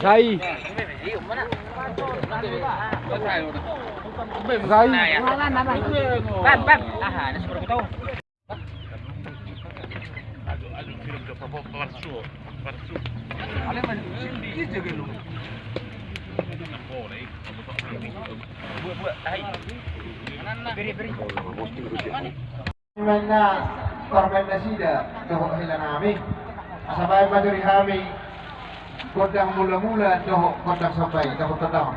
Sai. Sai. Bam. Tahan, seperti itu. Mana korban nasida dohok hila nami asabay maduri hami kodang mula-mula dohok kodang sampai dohok tendang